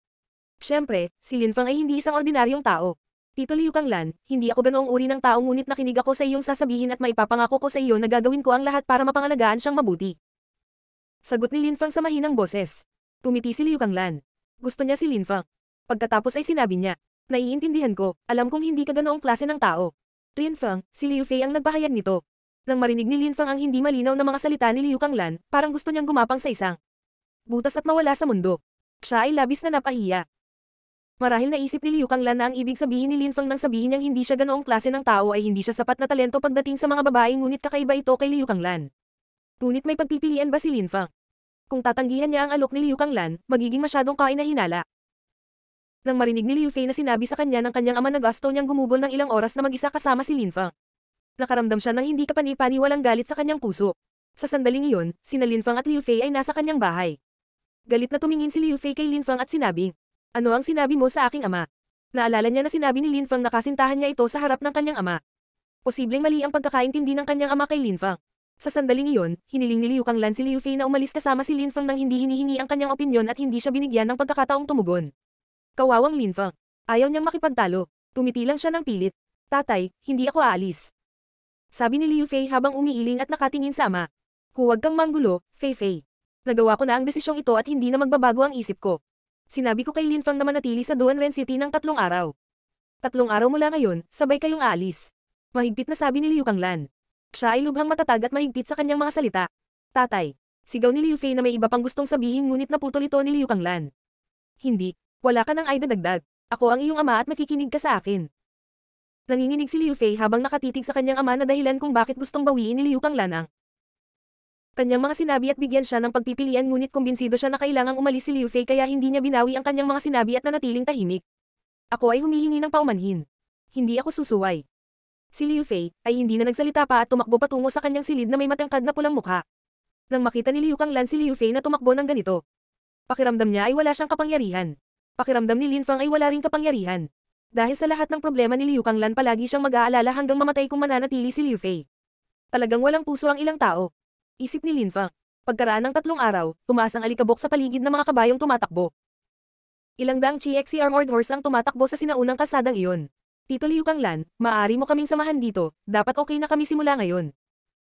Siyempre, si Lin Feng ay hindi isang ordinaryong tao. Tito Liu Kanglan, hindi ako ganoong uri ng tao ngunit nakinig ako sa iyong sasabihin at maipapangako ko sa iyo na gagawin ko ang lahat para mapangalagaan siyang mabuti. Sagot ni Lin Feng sa mahinang boses. Tumiti si Liu Kanglan. Gusto niya si Lin Feng. Pagkatapos ay sinabi niya, naiintindihan ko, alam kong hindi ka ganoong klase ng tao. Lin Feng, si Liu Fei ang nagpahayag nito. Nang marinig ni Lin Feng ang hindi malinaw na mga salita ni Liu Kanglan, parang gusto niyang gumapang sa isang butas at mawala sa mundo. Siya ay labis na napahiya. Marahil naisip ni Liu Kanglan na ang ibig sabihin ni Lin Feng nang sabihin niyang hindi siya ganoong klase ng tao ay hindi siya sapat na talento pagdating sa mga babae ngunit kakaiba ito kay Liu Kanglan. Ngunit may pagpipilian ba si Lin Feng? Kung tatanggihan niya ang alok ni Liu Kanglan, magiging masyadong kainahinala. Nang marinig ni Liu Fei na sinabi sa kanya ng kanyang ama na gusto niyang gumugol ng ilang oras na mag-isa kasama si Lin Feng. Nakaramdam siya ng hindi kapani-paniwalang galit sa kanyang puso. Sa sandaling iyon, sina Lin Feng at Liu Fei ay nasa kanyang bahay. Galit na tumingin si Liu Fei kay Lin Feng at sinabing, ano ang sinabi mo sa aking ama? Naalala niya na sinabi ni Lin Feng na kasintahan niya ito sa harap ng kanyang ama. Posibleng mali ang pagkakaintindi ng kanyang ama kay Lin Feng. Sa sandaling iyon, hiniling ni Liu Kanglan si Liu Fei na umalis kasama si Lin Feng nang hindi hinihingi ang kanyang opinyon at hindi siya binigyan ng pagkakataong tumugon. Kawawang Lin Feng. Ayaw niyang makipagtalo. Tumiti lang siya ng pilit. Tatay, hindi ako aalis. Sabi ni Liu Fei habang umiiling at nakatingin sa ama. Huwag kang manggulo, Fei Fei. Nagawa ko na ang desisyong ito at hindi na magbabago ang isip ko. Sinabi ko kay Lin Feng na manatili sa Duanren City ng 3 araw. 3 araw mula ngayon, sabay kayong aalis. Mahigpit na sabi ni Liu Kanglan. Siya ay lubhang matatag at mahigpit sa kanyang mga salita. Tatay. Sigaw ni Liu Fei na may iba pang gustong sabihin ngunit naputol ito ni Liu Kanglan. Hindi. Wala ka nang ay dadagdag. Ako ang iyong ama at makikinig ka sa akin. Nanginginig si Liu Fei habang nakatitig sa kanyang ama na dahilan kung bakit gustong bawiin ni Liu Kanglan ang kanyang mga sinabi at bigyan siya ng pagpipilian ngunit kumbinsido siya na kailangang umalis si Liu Fei kaya hindi niya binawi ang kanyang mga sinabi at nanatiling tahimik. Ako ay humihingi ng paumanhin. Hindi ako susuway. Si Liu Fei ay hindi na nagsalita pa at tumakbo patungo sa kanyang silid na may matangkad na pulang mukha. Nang makita ni Liu Kanglan si Liu Fei na tumakbo ng ganito, pakiramdam niya ay wala siyang kapangyarihan. Pakiramdam ni Lin Feng ay wala ring kapangyarihan. Dahil sa lahat ng problema ni Liu Kanglan palagi siyang mag-aalala hanggang mamatay kung mananatili si Liu Fei. Talagang walang puso ang ilang tao. Isip ni Lin Feng. Pagkaraan ng 3 araw, tumaas ang alikabok sa paligid ng mga kabayong tumatakbo. Ilang daang GXC armored horse ang tumatakbo sa sinaunang kalsadang iyon. Tito Liu Kanglan, maaari mo kaming samahan dito, dapat okay na kami simula ngayon.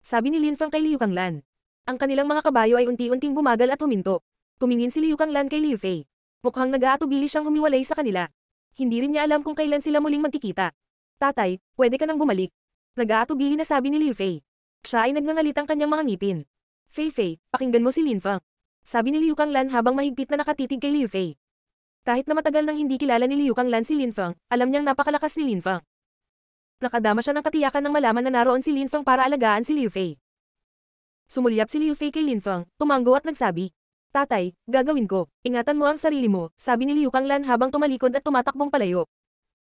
Sabi ni Lin Feng kay Liu Kanglan. Ang kanilang mga kabayo ay unti-unting bumagal at huminto. Tumingin si Liu Kanglan kay Liu Fei. Mukhang nag-aatubili siyang humiwalay sa kanila. Hindi rin niya alam kung kailan sila muling magkikita. Tatay, pwede ka nang bumalik. Nag-aatubili na sabi ni Liu Fei. Siya ay nagngangalit ang kanyang mga ngipin. Fei Fei, pakinggan mo si Lin Feng. Sabi ni Liu Kanglan habang mahigpit na nakatitig kay Liu Fei. Kahit na matagal nang hindi kilala ni Liu Kanglan si Lin Feng, alam niyang napakalakas ni Lin Feng. Nakadama siya ng katiyakan ng malaman na naroon si Lin Feng para alagaan si Liu Fei. Sumulyap si Liu Fei kay Lin Feng, tumanggo at nagsabi. Tatay, gagawin ko. Ingatan mo ang sarili mo, sabi ni Liu Kanglan habang tumalikod at tumatakbong palayo.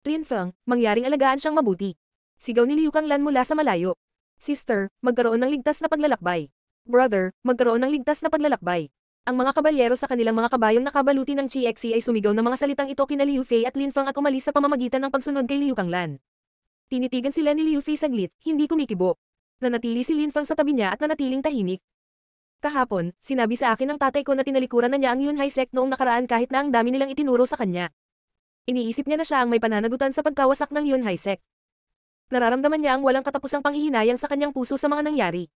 Lin Feng, mangyaring alagaan siyang mabuti. Sigaw ni Liu Kanglan mula sa malayo. Sister, magkaroon ng ligtas na paglalakbay. Brother, magkaroon ng ligtas na paglalakbay. Ang mga kabalyero sa kanilang mga kabayong nakabaluti ng GXC ay sumigaw ng mga salitang ito kina Liu Fei at Lin Feng at umalis sa pamamagitan ng pagsunod kay Liu Kanglan. Tinitigan sila ni Liu Fei saglit, hindi kumikibo. Nanatili si Lin Feng sa tabi niya at nanatiling tahimik. Kahapon, sinabi sa akin ng tatay ko na tinalikuran na niya ang Yunhai sect noong nakaraan kahit na ang dami nilang itinuro sa kanya. Iniisip niya na siya ang may pananagutan sa pagkawasak ng Yunhai sect. Nararamdaman niya ang walang katapusang panghihinayang sa kanyang puso sa mga nangyari.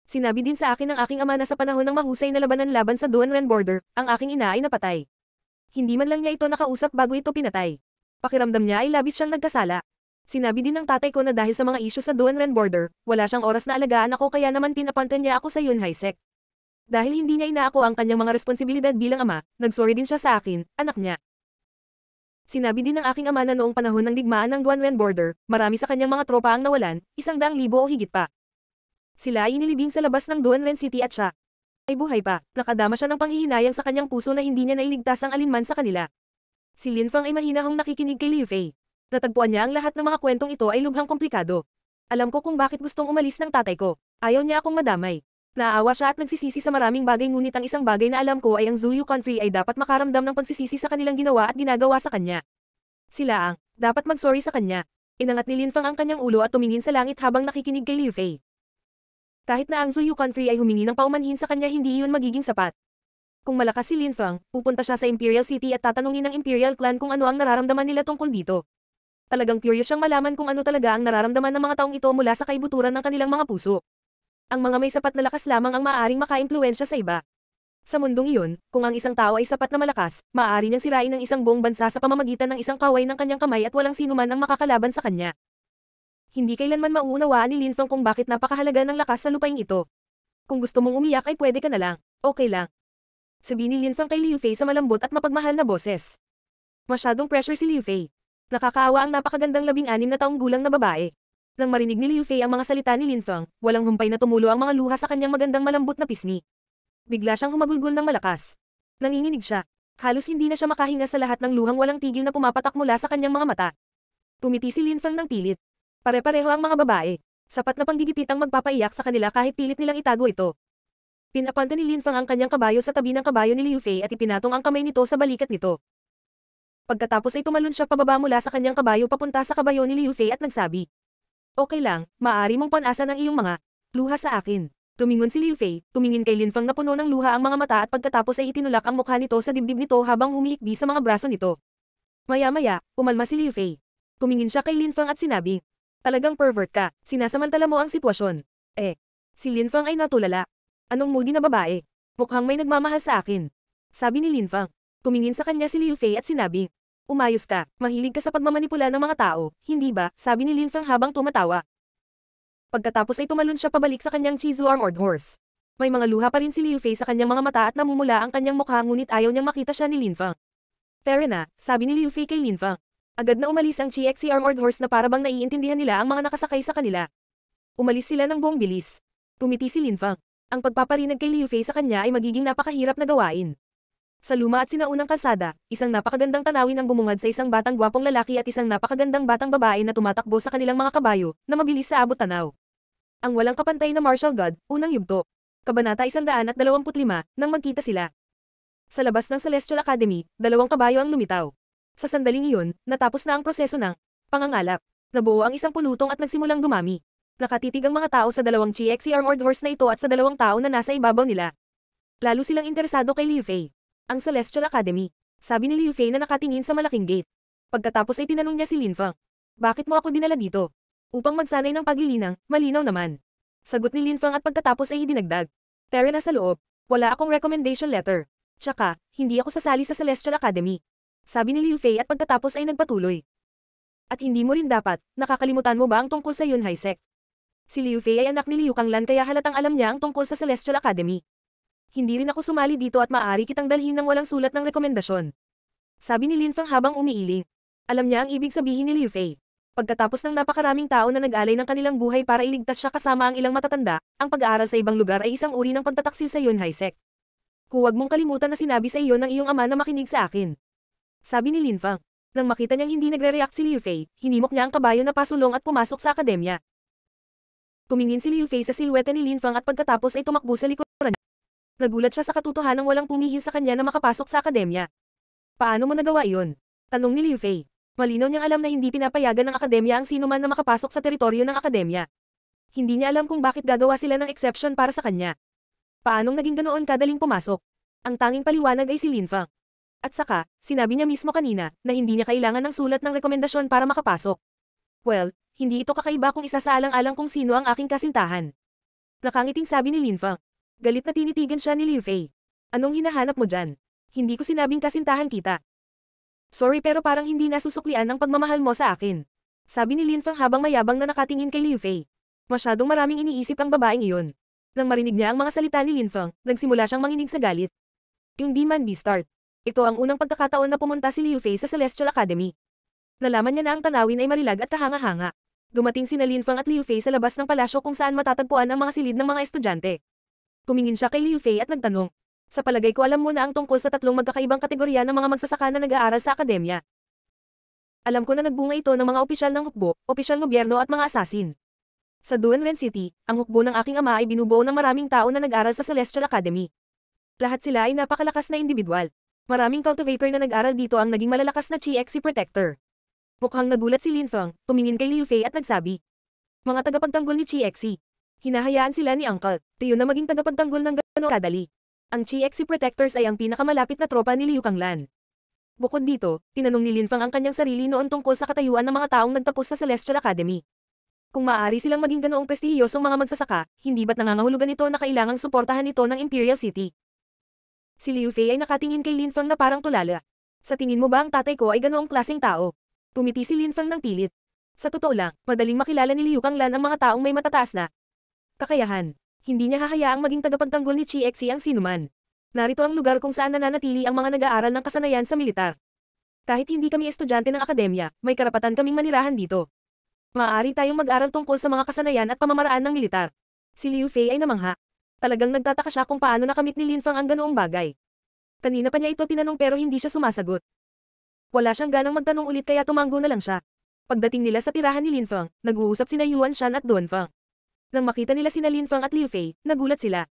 Sinabi din sa akin ng aking ama na sa panahon ng mahusay na labanan laban sa Duanren border, ang aking ina ay napatay. Hindi man lang niya ito nakausap bago ito pinatay. Pakiramdam niya ay labis siyang nagkasala. Sinabi din ng tatay ko na dahil sa mga isyu sa Duanren border, wala siyang oras na alagaan ako kaya naman pinapunta niya ako sa Yunhai Sec. Dahil hindi niya inaako ang kanyang mga responsibilidad bilang ama, nagsorry din siya sa akin, anak niya. Sinabi din ng aking ama na noong panahon ng digmaan ng Duanren border, marami sa kanyang mga tropa ang nawalan, 100,000 o higit pa. Sila ay inilibing sa labas ng Duanren City at siya ay buhay pa, nakadama siya ng panghihinayang sa kanyang puso na hindi niya nailigtas ang alinman sa kanila. Si Lin Fang ay mahinahong nakikinig kay Liu Fei. Natagpuan niya ang lahat ng mga kwentong ito ay lubhang komplikado. Alam ko kung bakit gustong umalis ng tatay ko. Ayaw niya akong madamay. Naaawa siya at nagsisisi sa maraming bagay ngunit ang isang bagay na alam ko ay ang Zuyu Country ay dapat makaramdam ng pagsisisi sa kanilang ginawa at ginagawa sa kanya. Sila ang dapat mag-sorry sa kanya. Inangat ni Lin Fang ang kanyang ulo at tumingin sa langit habang nakikinig kay Liu Fei. Kahit na ang Zuyu Country ay humingi ng paumanhin sa kanya hindi iyon magiging sapat. Kung malakas si Lin Fang, pupunta siya sa Imperial City at tatanungin ng Imperial Clan kung ano ang nararamdaman nila tungkol dito. Talagang curious siyang malaman kung ano talaga ang nararamdaman ng mga taong ito mula sa kaibuturan ng kanilang mga puso. Ang mga may sapat na lakas lamang ang maaaring makaimpluwensya sa iba. Sa mundong iyon, kung ang isang tao ay sapat na malakas, maaari niyang sirain ang isang buong bansa sa pamamagitan ng isang kaway ng kanyang kamay at walang sinuman ang makakalaban sa kanya. Hindi kailanman mauunawaan ni Lin Fang kung bakit napakahalaga ng lakas sa lupaing ito. Kung gusto mong umiyak ay pwede ka na lang, okay lang. Sabi ni Lin Fang kay Liu Fei sa malambot at mapagmahal na boses. Masyadong pressure si Liu Fei. Nakakaawa ang napakagandang 16 na taong gulang na babae. Nang marinig ni Liu Fei ang mga salita ni Lin Fang, walang humpay na tumulo ang mga luha sa kanyang magandang malambot na pisngi. Bigla siyang humagulgol ng malakas. Nanginginig siya. Halos hindi na siya makahinga sa lahat ng luhang walang tigil na pumapatak mula sa kanyang mga mata. Tumiti si Lin Fang ng pilit. Pare-pareho ang mga babae. Sapat na panggigipit ang magpapaiyak sa kanila kahit pilit nilang itago ito. Pinapanta ni Lin Fang ang kanyang kabayo sa tabi ng kabayo ni Liu Fei at ipinatong ang kamay nito sa balikat nito. Pagkatapos ay tumalon siya pababa mula sa kanyang kabayo papunta sa kabayo ni Liu Fei at nagsabi. Okay lang, maaari mong panasa ng iyong mga luha sa akin. Tumingon si Liu Fei, tumingin kay Lin Fang na puno ng luha ang mga mata at pagkatapos ay itinulak ang mukha nito sa dibdib nito habang humihikbi sa mga braso nito. Maya-maya, umalma si Liu Fei. Tumingin siya kay Lin Fang at sinabi, talagang pervert ka, sinasamantala mo ang sitwasyon. Si Lin Fang ay natulala. Anong moody na babae? Mukhang may nagmamahal sa akin. Sabi ni Lin Fang. Tumingin sa kanya si Liu Fei at sinabi, umayos ka, mahilig ka sa pagmamanipula ng mga tao, hindi ba? Sabi ni Lin Fang habang tumatawa. Pagkatapos ay tumalon siya pabalik sa kanyang Chizu Armored Horse. May mga luha pa rin si Liu Fei sa kanyang mga mata at namumula ang kanyang mukha ngunit ayaw niyang makita siya ni Lin Fang. Tara na, sabi ni Liu Fei kay Lin Fang. Agad na umalis ang CXC Armored Horse na parabang naiintindihan nila ang mga nakasakay sa kanila. Umalis sila ng buong bilis. Tumiti si Lin Fang. Ang pagpaparinig kay Liu Fei sa kanya ay magiging napakahirap na gawain. Sa luma at sinaunang kalsada, isang napakagandang tanawin ang bumungad sa isang batang gwapong lalaki at isang napakagandang batang babae na tumatakbo sa kanilang mga kabayo, na mabilis sa abot tanaw. Ang walang kapantay na martial god, unang yugto. Kabanata 125, nang magkita sila. Sa labas ng Celestial Academy, 2 kabayo ang lumitaw. Sa sandaling iyon, natapos na ang proseso ng pangangalap. Nabuo ang isang pulutong at nagsimulang dumami. Nakatitig ang mga tao sa 2 GXC Armored Horse na ito at sa 2 tao na nasa ibabaw nila. Lalo silang interesado kay Liu Fei. Ang Celestial Academy. Sabi ni Liu Fei na nakatingin sa malaking gate. Pagkatapos ay tinanong niya si Lin Fang. Bakit mo ako dinala dito? Upang magsanay ng paglilinang, malinaw naman. Sagot ni Lin Fang at pagkatapos ay idinagdag. Tara na sa loob. Wala akong recommendation letter. Tsaka, hindi ako sasali sa Celestial Academy. Sabi ni Liu Fei at pagkatapos ay nagpatuloy. At hindi mo rin dapat, nakakalimutan mo ba ang tungkol sa Yunhai Sec? Si Liu Fei ay anak ni Liu Kanglan kaya halatang alam niya ang tungkol sa Celestial Academy. Hindi rin ako sumali dito at maaari kitang dalhin ng walang sulat ng rekomendasyon. Sabi ni Lin Fang habang umiiling. Alam niya ang ibig sabihin ni Liu Fei. Pagkatapos ng napakaraming tao na nag-alay ng kanilang buhay para iligtas siya kasama ang ilang matatanda, ang pag-aaral sa ibang lugar ay isang uri ng pagtataksil sa Yunhai Sec. Huwag mong kalimutan na sinabi sa iyo ng iyong ama na makinig sa akin. Sabi ni Lin Fang. Nang makita niyang hindi nagre-react si Liu Fei, hinimok niya ang kabayo na pasulong at pumasok sa akademya. Tumingin si Liu Fei sa silhouette ni Lin Fang at pagkatapos ay tumakbo sa likuran niya. Nagulat siya sa katotohanang walang pumihil sa kanya na makapasok sa akademya. Paano mo nagawa iyon? Tanong ni Liu Fei. Malinaw niyang alam na hindi pinapayagan ng akademya ang sinuman na makapasok sa teritoryo ng akademya. Hindi niya alam kung bakit gagawa sila ng exception para sa kanya. Paanong naging ganoon kadaling pumasok? Ang tanging paliwanag ay si Lin Fang. At saka, sinabi niya mismo kanina na hindi niya kailangan ng sulat ng rekomendasyon para makapasok. Well, hindi ito kakaiba kung isasaalang-alang kung sino ang aking kasintahan. Nakangiting sabi ni Lin Feng. Galit na tinitigan siya ni Liu Fei. Anong hinahanap mo dyan? Hindi ko sinabing kasintahan kita. Sorry pero parang hindi nasusuklian ang pagmamahal mo sa akin. Sabi ni Lin Feng habang mayabang na nakatingin kay Liu Fei. Masyadong maraming iniisip ang babaeng iyon. Nang marinig niya ang mga salita ni Lin Feng, nagsimula siyang manginig sa galit. Yung di man B-start. Ito ang unang pagkakataon na pumunta si Liu Fei sa Celestial Academy. Nalaman niya na ang tanawin ay marilag at kahanga-hanga. Dumating sina Lin Feng at Liu Fei sa labas ng palasyo kung saan matatagpuan ang mga silid ng mga estudyante. Tumingin siya kay Liu Fei at nagtanong. Sa palagay ko alam mo na ang tungkol sa tatlong magkakaibang kategorya ng mga magsasaka na nag-aaral sa akademya. Alam ko na nagbunga ito ng mga opisyal ng hukbo, opisyal gobyerno at mga asasin. Sa Duanren City, ang hukbo ng aking ama ay binubuo ng maraming tao na nag-aral sa Celestial Academy. Lahat sila ay napakalakas na individual. Maraming cultivator na nag-aral dito ang naging malalakas na Chi-Exi Protector. Mukhang nagulat si Lin Feng, tumingin kay Liu Fei at nagsabi. Mga tagapagtanggol ni Chi-Exi. Hinahayaan sila ni Uncle Tio na maging tagapagtanggol ng gano'ng kadali. Ang Chi-Exi Protectors ay ang pinakamalapit na tropa ni Liu Kanglan. Bukod dito, tinanong ni Lin Feng ang kanyang sarili noon tungkol sa katayuan ng mga taong nagtapos sa Celestial Academy. Kung maaari silang maging ganoong prestihiyosong mga magsasaka, hindi ba't nangangahulugan ito na kailangang suportahan ito ng Imperial City? Si Liu Fei ay nakatingin kay Lin Feng na parang tulala. Sa tingin mo ba ang tatay ko ay ganoong klaseng tao? Tumiti si Lin Feng ng pilit. Sa totoo lang, madaling makilala ni Liu Kanglan ang mga taong may matataas na kakayahan. Hindi niya hahayaang maging tagapagtanggol ni Chi-Exi ang sinuman. Narito ang lugar kung saan nananatili ang mga nag-aaral ng kasanayan sa militar. Kahit hindi kami estudyante ng akademya, may karapatan kaming manirahan dito. Maaari tayong mag-aral tungkol sa mga kasanayan at pamamaraan ng militar. Si Liu Fei ay namangha. Talagang nagtataka siya kung paano nakamit ni Lin Feng ang ganoong bagay. Kanina pa niya ito tinanong pero hindi siya sumasagot. Wala siyang ganang magtanong ulit kaya tumanggo na lang siya. Pagdating nila sa tirahan ni Lin Feng, nag-uusap sina Yuan Shan at Duan Feng. Nang makita nila sina Lin Feng at Liu Fei, nagulat sila.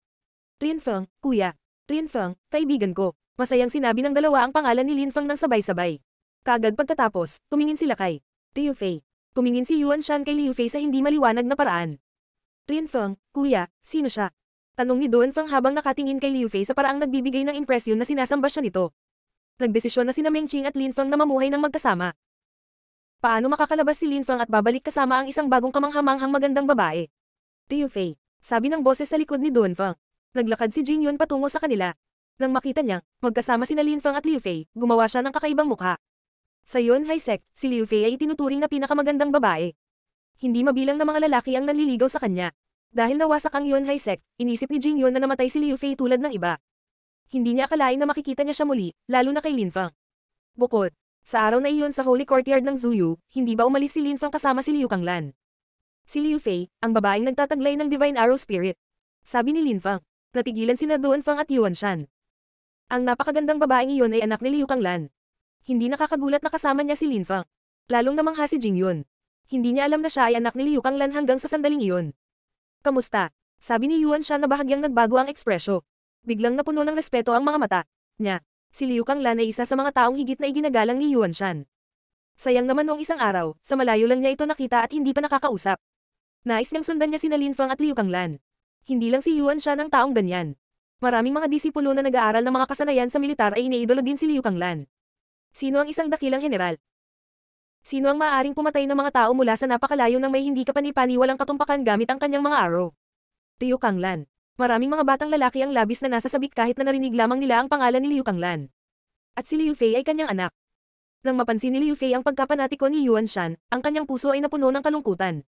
Lin Feng, kuya. Lin Feng, kaibigan ko. Masayang sinabi ng dalawa ang pangalan ni Lin Feng ng sabay-sabay. Kaagad pagkatapos, tumingin sila kay Liu Fei. Tumingin si Yuan Shan kay Liu Fei sa hindi maliwanag na paraan. Lin Feng, kuya, sino siya? Tanong ni Duan Feng habang nakatingin kay Liu Fei sa paraang nagbibigay ng impresyon na sinasamba siya nito. Nagdesisyon na sina Meng Qing at Lin Feng na mamuhay ng magkasama. Paano makakalabas si Lin Feng at babalik kasama ang isang bagong kamanghamanghang magandang babae? Liu Fei, sabi ng boses sa likod ni Duan Feng. Naglakad si Jing Yun patungo sa kanila. Nang makita niya, magkasama sina Lin Feng at Liu Fei, gumawa siya ng kakaibang mukha. Sa Yunhai Sect, si Liu Fei ay tinuturing na pinakamagandang babae. Hindi mabilang na mga lalaki ang nanliligaw sa kanya. Dahil nawasak ang Yunhai Sect, inisip ni Jing Yun na namatay si Liu Fei tulad ng iba. Hindi niya akalain na makikita niya siya muli, lalo na kay Lin Feng. Bukod, sa araw na iyon sa Holy Courtyard ng Zuyu, hindi ba umalis si Lin Feng kasama si Liu Kanglan? Si Liu Fei, ang babaeng nagtataglay ng Divine Arrow Spirit. Sabi ni Lin Feng. Natigilan sina Duan Feng at Yuan Shan. Ang napakagandang babaeng iyon ay anak ni Liu Kanglan. Hindi nakakagulat na kasama niya si Lin Feng. Lalong namangha si Jing Yun. Hindi niya alam na siya ay anak ni Liu Kanglan hanggang sa sandaling iyon. Kamusta? Sabi ni Yuan Shan na bahagyang nagbago ang ekspresyo. Biglang napuno ng respeto ang mga mata niya. Si Liu Kanglan ay isa sa mga taong higit na iginagalang ni Yuan Shan. Sayang naman noong isang araw, sa malayo lang niya ito nakita at hindi pa nakakausap. Nais niyang sundan niya sina Lin Feng at Liu Kanglan. Hindi lang si Yuan Shan ang taong ganyan. Maraming mga disipulo na nag-aaral ng mga kasanayan sa militar ay iniidolo din si Liu Kanglan. Sino ang isang dakilang general? Sino ang maaaring pumatay ng mga tao mula sa napakalayo ng may hindi kapani-paniwalang katumpakan gamit ang kanyang mga arrow? Liu Kanglan. Maraming mga batang lalaki ang labis na nasa sabik kahit na narinig lamang nila ang pangalan ni Liu Kanglan. At si Liu Fei ay kanyang anak. Nang mapansin ni Liu Fei ang pagkapanatiko ni Yuan Shan, ang kanyang puso ay napuno ng kalungkutan.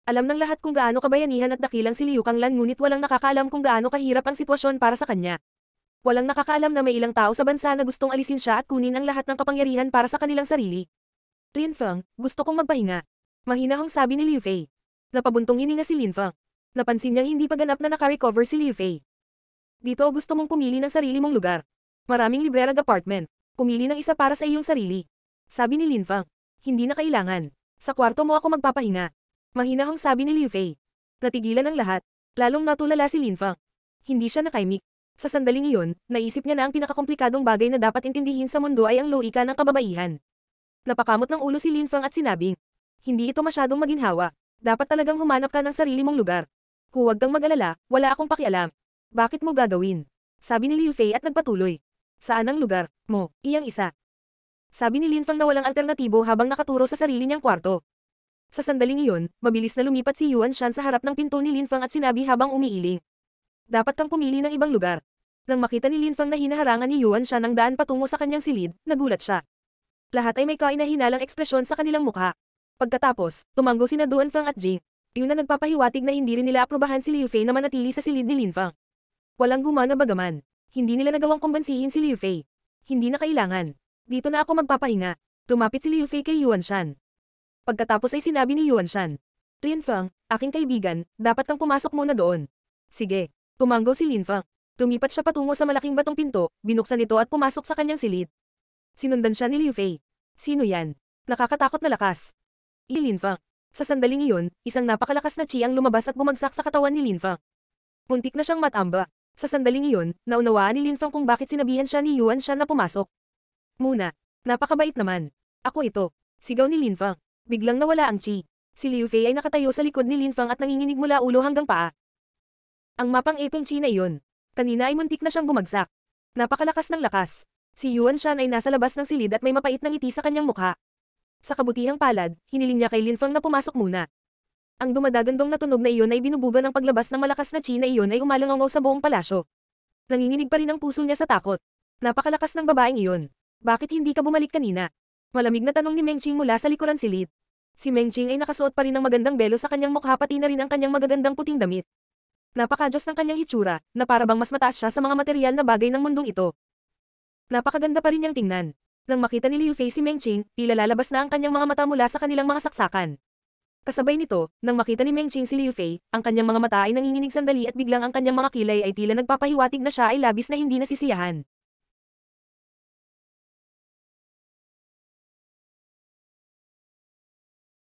Alam ng lahat kung gaano kabayanihan at dakilang si Liu Kanglan ngunit walang nakakaalam kung gaano kahirap ang sitwasyon para sa kanya. Walang nakakaalam na may ilang tao sa bansa na gustong alisin siya at kunin ang lahat ng kapangyarihan para sa kanilang sarili. Lin Feng, gusto kong magpahinga. Mahinahong sabi ni Liu Fei. Napabuntong hininga si Lin Feng. Napansin niyang hindi pa ganap na naka-recover si Liu Fei. Dito gusto mong pumili ng sarili mong lugar. Maraming librerag apartment. Pumili ng isa para sa iyong sarili. Sabi ni Lin Feng. Hindi na kailangan. Sa kwarto mo ako magpapahinga. Mahinahong sabi ni Liu Fei. Natigilan ang lahat. Lalong natulala si Lin Feng. Hindi siya nakaimik. Sa sandaling iyon, naisip niya na ang pinakakomplikadong bagay na dapat intindihin sa mundo ay ang loika ng kababaihan. Napakamot ng ulo si Lin Feng at sinabing, hindi ito masyadong maginhawa. Dapat talagang humanap ka ng sarili mong lugar. Huwag kang mag-alala, wala akong pakialam. Bakit mo gagawin? Sabi ni Liu Fei at nagpatuloy. Saan ang lugar mo? Iyang isa. Sabi ni Lin Feng na walang alternatibo habang nakaturo sa sarili niyang kwarto. Sa sandaling iyon, mabilis na lumipat si Yuan Shan sa harap ng pinto ni Lin Fang at sinabi habang umiiling. Dapat kang pumili ng ibang lugar. Nang makita ni Lin Fang na hinaharangan ni Yuan Shan ang daan patungo sa kanyang silid, nagulat siya. Lahat ay may kainahinalang ekspresyon sa kanilang mukha. Pagkatapos, tumango sina Duan Fang at Jing. Iyon na nagpapahiwatig na hindi rin nila aprobahan si Liu Fei na manatili sa silid ni Lin Fang. Walang gumana bagaman. Hindi nila nagawang kumbansihin si Liu Fei. Hindi na kailangan. Dito na ako magpapahinga. Lumapit si Liu Fei kay Yuan Shan. Pagkatapos ay sinabi ni Yuan Shan. Lin Fang, aking kaibigan, dapat kang pumasok muna doon. Sige. Tumango si Lin Fang. Lumipat siya patungo sa malaking batong pinto, binuksan ito at pumasok sa kanyang silid. Sinundan siya ni Liu Fei. Sino yan? Nakakatakot na lakas. Lin Fang. Sa sandaling iyon, isang napakalakas na chi ang lumabas at bumagsak sa katawan ni Lin Fang. Muntik na siyang matamba. Sa sandaling iyon, naunawaan ni Lin Fang kung bakit sinabihan siya ni Yuan Shan na pumasok. Muna. Napakabait naman. Ako ito. Sigaw ni Lin Fang. Biglang nawala ang chi. Si Liu Fei ay nakatayo sa likod ni Lin Fang at nanginginig mula ulo hanggang paa. Ang mapang-epeng chi na iyon. Kanina ay muntik na siyang bumagsak. Napakalakas ng lakas. Si Yuan Shan ay nasa labas ng silid at may mapait na ngiti sa kanyang mukha. Sa kabutihang palad, hiniling niya kay Lin Fang na pumasok muna. Ang dumadagandong na tunog na iyon ay binubuga ng paglabas ng malakas na chi na iyon ay umalangaw sa buong palasyo. Nanginginig pa rin ang puso niya sa takot. Napakalakas ng babaeng iyon. Bakit hindi ka bumalik kanina? Malamig na tanong ni Meng Qing mula sa likuran silid. Si Meng Qing ay nakasuot pa rin ng magandang belo sa kanyang mukha pati na rin ang kanyang magagandang puting damit. Napakadiyos ng kanyang hitsura, na para bang mas mataas siya sa mga material na bagay ng mundong ito. Napakaganda pa rin niyang tingnan. Nang makita ni Liu Fei si Meng Qing, tila lalabas na ang kanyang mga mata mula sa kanilang mga saksakan. Kasabay nito, nang makita ni Meng Qing si Liu Fei, ang kanyang mga mata ay nanginginig sandali at biglang ang kanyang mga kilay ay tila nagpapahiwatig na siya ay labis na hindi nasisiyahan.